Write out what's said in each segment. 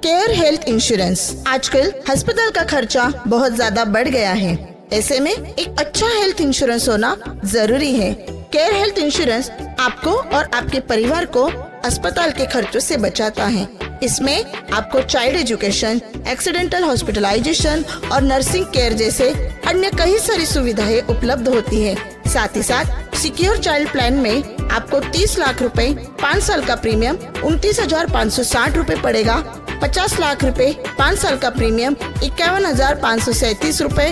Care health insurance. आजकल अस्पताल का खर्चा बहुत ज्यादा बढ़ गया है, ऐसे में एक अच्छा हेल्थ इंश्योरेंस होना जरूरी है। केयर हेल्थ इंश्योरेंस आपको और आपके परिवार को अस्पताल के खर्चों से बचाता है। इसमें आपको चाइल्ड एजुकेशन, एक्सीडेंटल हॉस्पिटलाइजेशन और नर्सिंग केयर जैसे अन्य कई सारी सुविधाएं उपलब्ध होती है। साथ ही साथ सिक्योर चाइल्ड प्लान में आपको 30 लाख रुपए 5 साल का प्रीमियम 29,560 रुपए पड़ेगा। 50 लाख रुपए 5 साल का प्रीमियम 51,537 रुपए।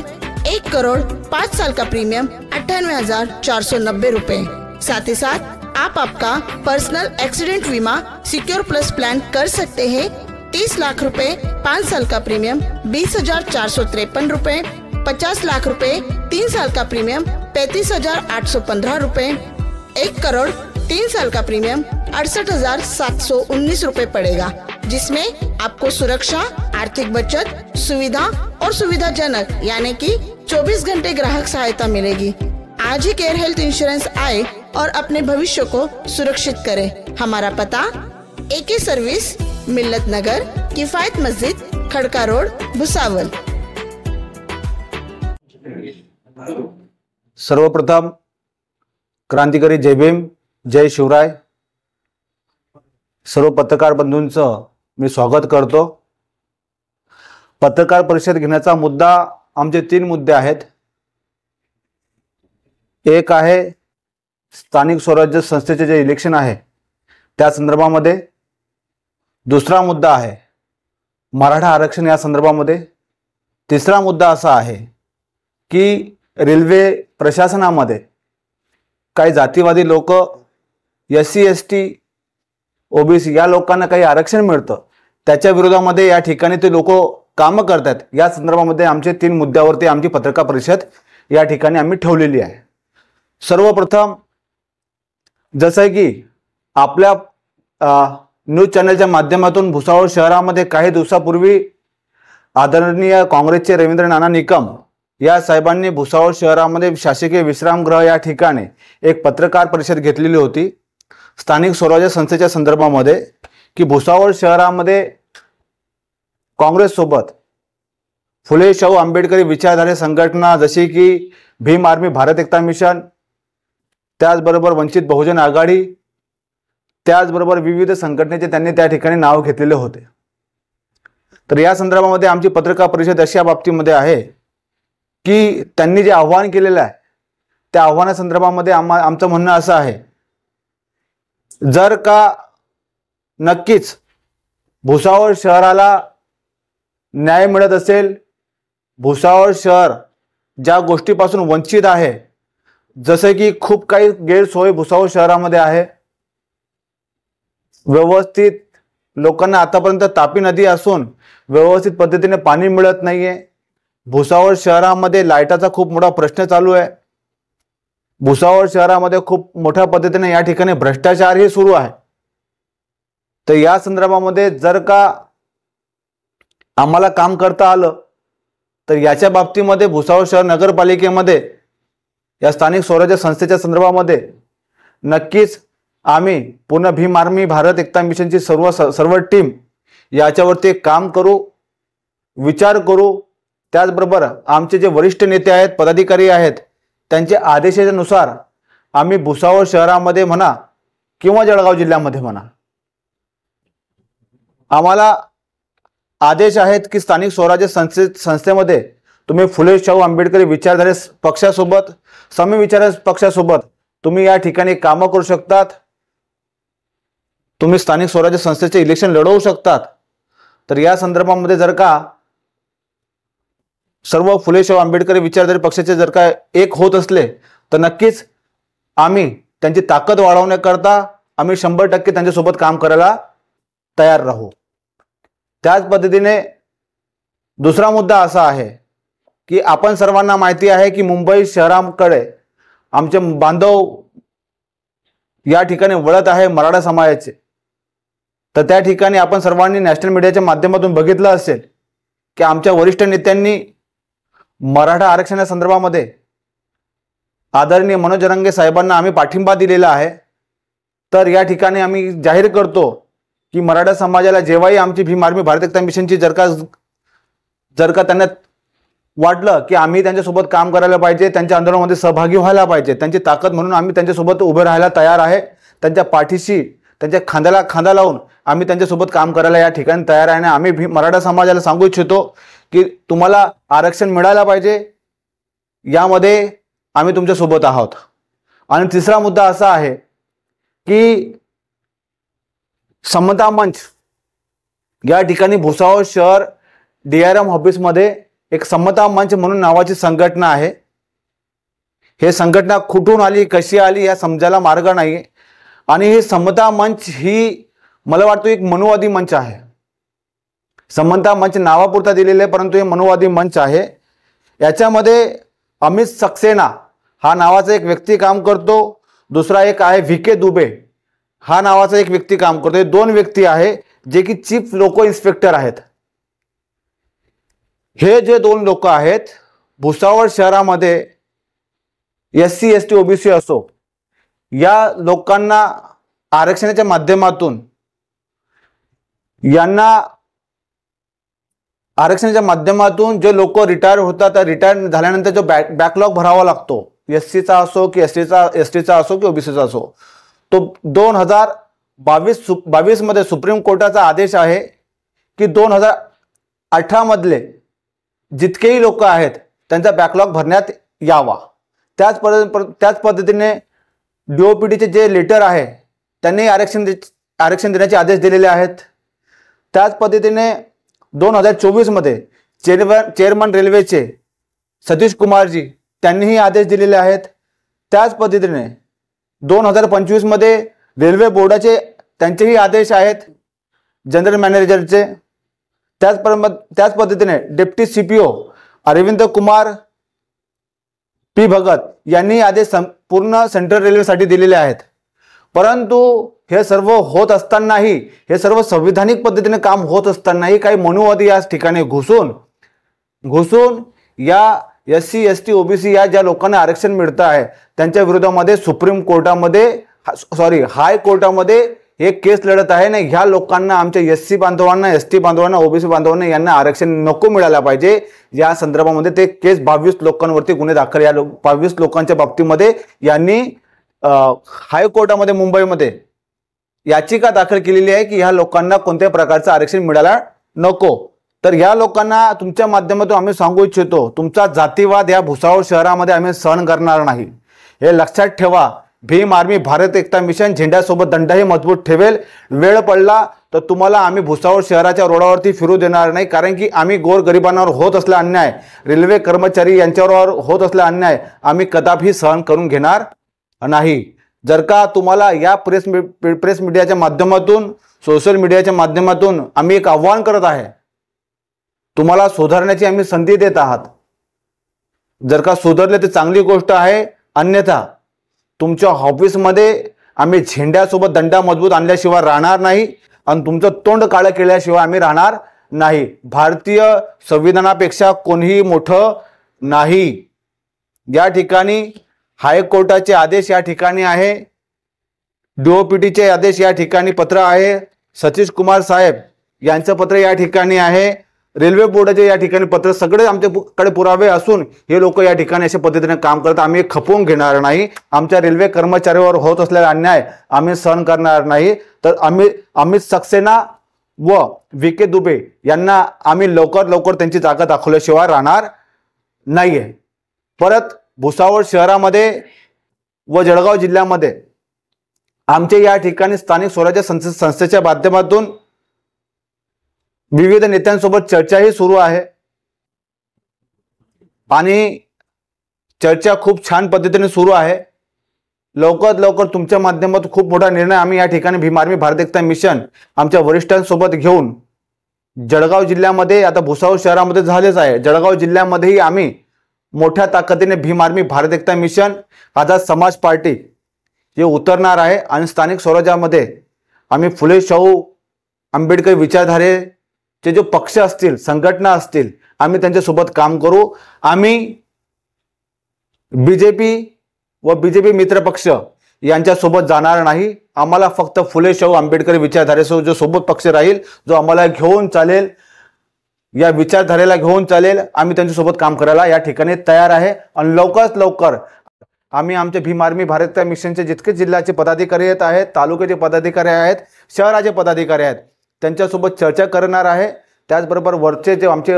1 करोड़ 5 साल का प्रीमियम 98,490 रुपए। साथ ही साथ आप आपका पर्सनल एक्सीडेंट बीमा सिक्योर प्लस प्लान कर सकते हैं। 30 लाख रुपए 5 साल का प्रीमियम 20,453 रुपए। 50 लाख रुपए 3 साल का प्रीमियम 35,815 रुपए। 1 करोड़ 3 साल का प्रीमियम 68,719 रुपए पड़ेगा, जिसमें आपको सुरक्षा, आर्थिक बचत, सुविधा और सुविधाजनक यानी कि 24 घंटे ग्राहक सहायता मिलेगी। आज ही केयर हेल्थ इंश्योरेंस आए और अपने भविष्य को सुरक्षित करें। हमारा पता AK सर्विस, मिल्लत नगर, किफायत मस्जिद, खड़का रोड, भुसावल। सर्वप्रथम क्रांतिकारी जय भीम, जय शिवराय। सर्व पत्रकार बंधूंचं मी स्वागत करतो। पत्रकार परिषद घेण्याचा मुद्दा, आमचे 3 मुद्दे आहेत। एक आहे स्थानिक स्वराज्य संस्थेचे जे इलेक्शन आहे त्या संदर्भामध्ये। दुसरा मुद्दा आहे मराठा आरक्षण या संदर्भामध्ये। तिसरा मुद्दा असा आहे की रेल्वे प्रशासनामध्ये काही जातीवादी लोक, SC ST OBC या लोकांना काही आरक्षण मिळतं, त्याच्या विरोधामध्ये या ठिकाणी ते लोक काम करतात। या संदर्भामध्ये आमचे 3 मुद्द्यावरती आमची पत्रकार परिषद या ठिकाणी आम्ही ठेवलेली आहे। सर्वप्रथम जसं की आपल्या न्यूज चॅनलच्या माध्यमातून भुसावळ शहरामध्ये काही दिवसापूर्वी आदरणीय काँग्रेसचे रवींद्र नाना निकम या साहेबांनी भुसावळ शहरामध्ये शासकीय विश्रामगृह या ठिकाणी एक पत्रकार परिषद घेतलेली होती स्थानिक स्वराज्य संस्थेच्या संदर्भामध्ये, की भुसावळ शहरामध्ये काँग्रेस सोबत फुले शाहू आंबेडकरी विचारधारे संघटना जशी की भीम आर्मी भारत एकता मिशन, त्याचबरोबर वंचित बहुजन आघाडी, त्याचबरोबर विविध संघटनेचे त्यांनी त्या ठिकाणी नाव घेतलेले होते। तर या संदर्भामध्ये आमची पत्रकार परिषद अशा बाबतीमध्ये आहे की त्यांनी जे आव्हान केलेलं आहे त्या आव्हानासंदर्भामध्ये आमचं म्हणणं असं आहे, जर का नक्कीच भुसावळ शहराला न्याय मिळत असेल, भुसावळ शहर ज्या गोष्टीपासून वंचित आहे, जसे की खूप काही गैरसोय भुसावळ शहरामध्ये आहे। व्यवस्थित लोकांना आतापर्यंत तापी नदी असून व्यवस्थित पद्धतीने पाणी मिळत नाहीये। भुसावळ शहरामध्ये लाईटाचा खूप मोठा प्रश्न चालू आहे। भुसावळ शहरामध्ये खूप मोठ्या पद्धतीने या ठिकाणी भ्रष्टाचारही सुरू आहे। तर या संदर्भामध्ये जर का आम्हाला काम करता आलं तर याच्या बाबतीमध्ये भुसावळ शहर नगरपालिकेमध्ये या स्थानिक स्वराज्य संस्थेच्या संदर्भामध्ये नक्कीच आम्ही पूर्ण भीम आर्मी भारत एकता मिशनची सर्व टीम याच्यावरती काम करू, विचार करू। त्याचबरोबर आमचे जे वरिष्ठ नेते आहेत, पदाधिकारी आहेत, त्यांच्या आदेशानुसार आम्ही भुसावळ शहरामध्ये म्हणा किंवा जळगाव जिल्ह्यामध्ये म्हणा, आम्हाला आदेश आहेत की स्थानिक स्वराज्य संस्थेमध्ये तुम्ही फुले शाहू आंबेडकरी विचारधारे पक्षासोबत, समविचार पक्षासोबत तुम्ही या ठिकाणी काम करू शकतात। तुम्ही स्थानिक स्वराज्य संस्थेचे इलेक्शन लढवू शकतात। तर या संदर्भामध्ये जर का सर्व फुले शाहू आंबेडकरी विचारधारे पक्षाचे जर का एक होत असले तर नक्कीच आम्ही त्यांची ताकद वाढवण्याकरता आम्ही 100% त्यांच्यासोबत काम करायला तयार राहू। त्याच पद्धतीने दुसरा मुद्दा असा आहे की आपण सर्वांना माहिती आहे की मुंबई शहराकडे आमचे बांधव या ठिकाणी वळत आहे मराठा समाजाचे। तर त्या ठिकाणी आपण सर्वांनी नॅशनल मीडियाच्या माध्यमातून बघितलं असेल की आमच्या वरिष्ठ नेत्यांनी मराठा आरक्षणा संदर्भामध्ये आदरणीय मनोज जरांगे साहेबांना आम्ही पाठिंबा दिलेला आहे। तर या ठिकाणी आम्ही जाहीर करतो की मराठा समाजाला जेव्हाही आमची भीम आर्मी भारत एकता मिशनची जर का त्यांना वाटलं की आम्ही त्यांच्यासोबत काम करायला पाहिजे, त्यांच्या आंदोलनामध्ये सहभागी व्हायला पाहिजे, त्यांची ताकद म्हणून आम्ही त्यांच्यासोबत उभे राहायला तयार आहे, त्यांच्या पाठीशी त्यांच्या खांद्याला खांदा लावून आम्ही त्यांच्यासोबत काम करायला या ठिकाणी तयार आहे. आणि आम्ही मराठा समाजाला सांगू इच्छितो की तुम्हाला आरक्षण मिळायला पाहिजे, यामध्ये आम्ही तुमच्यासोबत आहोत. आणि तिसरा मुद्दा असा आहे की समता मंच या ठिकाणी भुसावळ शहर DRM ऑफिसमध्ये एक समता मंच म्हणून नावाची संघटना आहे. हे संघटना कुठून आली, कशी आली या समजायला मार्ग नाही. आणि ही समता मंच ही मला वाटतं एक मनुवादी मंच आहे. समता मंच नावापुरता दिलेला आहे, परंतु हे मनुवादी मंच आहे. याच्यामध्ये अमित सक्सेना हा नावाचा एक व्यक्ती काम करतो, दुसरा एक आहे VK दुबे हा नावाचा एक व्यक्ती काम करतो. हे दोन व्यक्ती आहे जे की चीफ लोको इन्स्पेक्टर आहेत. हे जे दोन लोक आहेत भुसावळ शहरामध्ये SC ST OBC असो या लोकांना आरक्षणाच्या माध्यमातून जे लोक रिटायर होतात, त्या रिटायर झाल्यानंतर जो बॅकलॉग भरावा लागतो, SCचा असो की STचा असो की OBCचा असो, तो 2022 मध्ये सुप्रीम कोर्टाचा आदेश आहे की 2018 मधले जितकेही लोक आहेत त्यांचा बॅकलॉग भरण्यात यावा. त्याच पद्धतीने DOPTचे जे लेटर आहे त्यांनी आरक्षण देण्याचे आदेश दिलेले आहेत. त्याच पद्धतीने 2024 मध्ये चेअरमन रेल्वेचे सतीश कुमारजी त्यांनीही आदेश दिलेले आहेत. त्याच पद्धतीने 2025 मध्ये रेल्वे बोर्डाचे त्यांचेही आदेश आहेत जनरल मॅनेजरचे. त्याच पद्धतीने deputy CPO Arvind Kumar P Bhagat यांनी आदेश पूर्ण सेंट्रल रेल्वेसाठी दिलेले आहेत. परंतु हे सर्व होत असतानाही, हे सर्व संविधानिक पद्धतीने काम होत असतानाही काही मनुवादी या ठिकाणी घुसून या SC ST OBC या ज्या लोकांना आरक्षण मिळतं आहे त्यांच्या विरोधामध्ये सुप्रीम कोर्टामध्ये हाय कोर्टामध्ये हे केस लढत आहे. नाही, ह्या लोकांना, आमच्या SC बांधवांना, ST बांधवांना, OBC बांधवांना यांना आरक्षण नको मिळायला पाहिजे. या संदर्भामध्ये ते केस 22 लोकांवरती गुन्हे दाखल, या 22 लोकांच्या बाबतीमध्ये यांनी हायकोर्टामध्ये मुंबईमध्ये याचिका दाखल केलेली आहे की ह्या लोकांना कोणत्याही प्रकारचं आरक्षण मिळायला नको. तर या लोकांना तुमच्या माध्यमातून आम्ही सांगू इच्छितो, तुमचा जातीवाद या भुसावळ शहरामध्ये आम्ही सहन करणार नाही. हे लक्षात ठेवा. भीम आर्मी भारत एकता मिशन झेंड्यासोबत दंडही मजबूत ठेवेल. वेळ पडला तर तुम्हाला आम्ही भुसावळ शहराच्या रोडावरती फिरू देणार नाही, कारण की आम्ही गोरगरिबांवर होत असलेला अन्याय, रेल्वे कर्मचारी यांच्यावर होत असलेला अन्याय आम्ही कदापि सहन करून घेणार नाही. जर का तुम्हाला या प्रेस मीडियाच्या माध्यमातून, सोशल मीडियाच्या माध्यमातून आम्ही एक आव्हान करत आहे, तुम्हाला सुधारण्याची आम्ही संधी देत आहात. जर का सुधारले तर चांगली गोष्ट आहे, अन्यथा तुमच्या ऑफिसमध्ये आम्ही झेंड्यासोबत दंडा मजबूत आणल्याशिवाय राहणार नाही आणि तुमचं तोंड काळं केल्याशिवाय आम्ही राहणार नाही. भारतीय संविधानापेक्षा कोणीही मोठं नाही. या ठिकाणी हायकोर्टाचे आदेश या ठिकाणी आहे, DOPTचे आदेश या ठिकाणी पत्र आहे, सतीश कुमार साहेब यांचं पत्र या ठिकाणी आहे, रेल्वे बोर्डाचे या ठिकाणी पत्र, सगळे आमच्याकडे पुरावे असून हे लोक या ठिकाणी अशा पद्धतीने काम करतात. आम्ही खपवून घेणार नाही. आमच्या रेल्वे कर्मचाऱ्यावर होत असलेला अन्याय आम्ही सहन करणार नाही. तर अमित सक्सेना व VK दुबे यांना आम्ही लवकर त्यांची जागा दाखवल्याशिवाय राहणार नाहीये. परत भुसावळ शहरामध्ये व जळगाव जिल्ह्यामध्ये आमचे या ठिकाणी स्थानिक स्वराज्य संस्थेच्या माध्यमातून विविध नेत्यांसोबत चर्चाही सुरू आहे आणि चर्चा खूप छान पद्धतीने सुरू आहे. लवकर तुमच्या माध्यमातून खूप मोठा निर्णय आम्ही या ठिकाणी भीम आर्मी भारत एकता मिशन आमच्या वरिष्ठांसोबत घेऊन जळगाव जिल्ह्यामध्ये, आता भुसावळ शहरामध्ये झालेच आहे, जळगाव जिल्ह्यामध्येही आम्ही मोठ्या ताकदीने भीम आर्मी भारत एकता मिशन, आझाद समाज पार्टी हे उतरणार आहे आणि स्थानिक स्वराज्यामध्ये आम्ही फुले शाहू आंबेडकर विचारधारेचे जो पक्ष असतील, संघटना असतील, आम्ही त्यांच्यासोबत काम करू. आम्ही BJP व BJP मित्र पक्ष यांच्यासोबत जाणार नाही. आम्हाला फक्त फुले शाहू आंबेडकरी विचारधारेसोबत जो सोबत पक्ष राहील, जो आम्हाला घेऊन चालेल, या विचारधारेला घेऊन चालेल, आम्ही त्यांच्यासोबत काम करायला या ठिकाणी तयार आहे. आणि लवकरात लवकर आम्ही आमच्या भीम आर्मी भारत मिशनचे जितके जिल्ह्याचे पदाधिकारी आहेत, तालुक्याचे पदाधिकारी आहेत, शहराचे पदाधिकारी आहेत, त्यांच्यासोबत चर्चा करणार आहे. त्याचबरोबर वरचे जे आमचे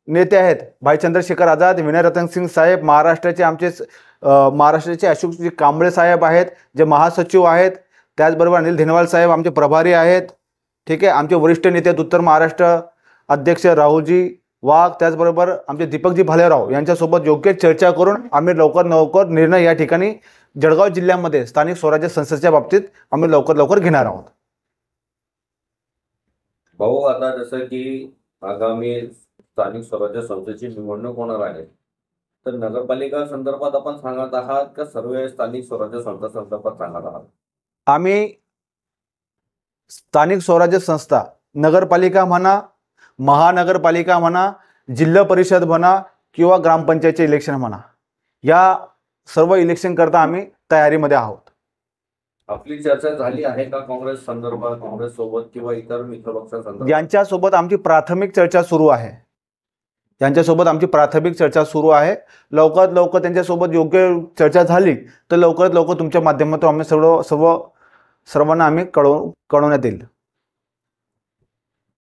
नेते आहेत, भाई चंद्रशेखर आझाद, विनय रतन सिंग साहेब, महाराष्ट्राचे अशोकजी कांबळे साहेब आहेत, जे महासचिव आहेत, त्याचबरोबर अनिल धिनवाल साहेब आमचे प्रभारी आहेत. ठीक आहे. आमचे वरिष्ठ नेते आहेत, उत्तर महाराष्ट्र अध्यक्ष राहुलजी वाघ, त्याचबरोबर आमचे दीपकजी भालेराव यांच्यासोबत योग्य चर्चा करून आम्ही लवकर निर्णय या ठिकाणी जळगाव जिल्ह्यामध्ये स्थानिक स्वराज्य संस्थेच्या बाबतीत आम्ही लवकर घेणार आहोत. भाऊ, आता जसं की आगामी स्थानिक स्वराज्य संस्थेची निवडणूक होणार आहे, तर नगरपालिका संदर्भात आपण सांगत आहात का सर्व स्थानिक स्वराज्य संस्था संदर्भात सांगत आहात? आम्ही स्थानिक स्वराज्य संस्था, नगरपालिका म्हणा, महानगरपालिका म्हणा, जिल्हा परिषद म्हणा किंवा ग्रामपंचायतचे इलेक्शन म्हणा, या सर्व इलेक्शन करता आम्ही तयारीमध्ये आहोत. आपली चर्चा झाली आहे का काँग्रेस संदर्भात, काँग्रेस सोबत किंवा इतर मित्रपक्षांसंदर्भात? यांच्यासोबत आमची प्राथमिक चर्चा सुरू आहे. लवकरात लवकर त्यांच्यासोबत योग्य चर्चा झाली तर लवकरात लवकर तुमच्या माध्यमातून आम्ही सर्वांना आम्ही कळवण्यात येईल.